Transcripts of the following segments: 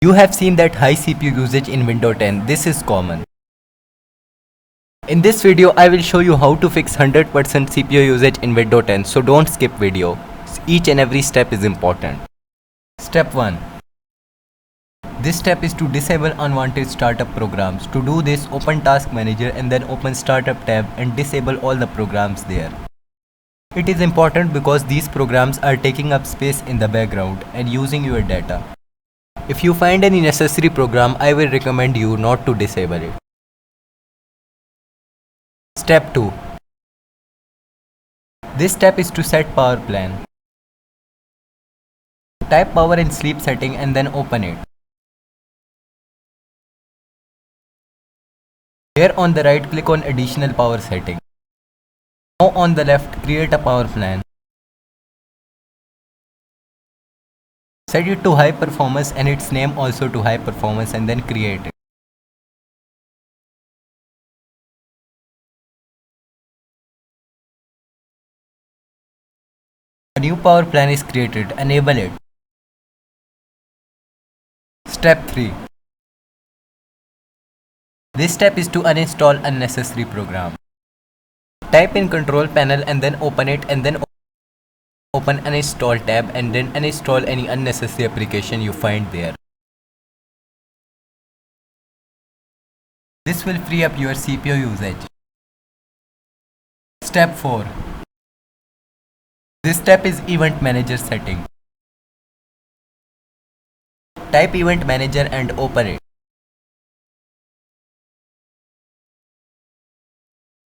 You have seen that high CPU usage in Windows 10. This is common. In this video, I will show you how to fix 100% CPU usage in Windows 10. So don't skip video. Each and every step is important. Step 1. This step is to disable unwanted startup programs. To do this, open Task Manager and then open Startup tab and disable all the programs there. It is important because these programs are taking up space in the background and using your data. If you find any necessary program, I will recommend you not to disable it. Step 2. This step is to set power plan. Type power in sleep setting and then open it. Here on the right, click on additional power setting. Now on the left, create a power plan. Set it to high performance and its name also to high performance and then create it. A new power plan is created. Enable it. Step 3. This step is to uninstall unnecessary program. Type in control panel and then open it and then open uninstall tab and then uninstall any unnecessary application you find there. This will free up your CPU usage. Step 4. This step is Event Manager setting. Type Event Manager and open it.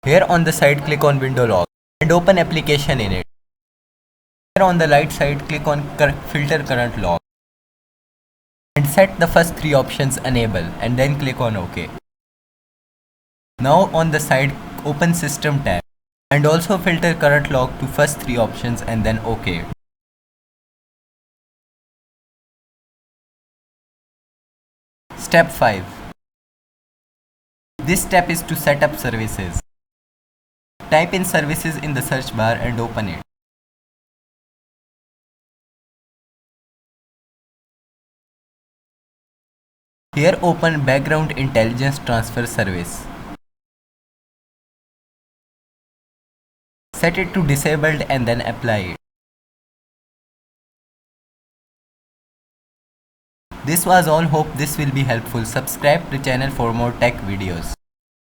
Here on the side, click on Window Log and open application in it. Here on the right side, click on Filter Current Log and set the first three options enable and then click on OK. Now on the side, open System tab and also filter current log to first three options and then OK. Step 5. This step is to set up services. Type in services in the search bar and open it. Here open Background Intelligence Transfer Service. Set it to disabled and then apply it. This was all. Hope this will be helpful. Subscribe to channel for more tech videos.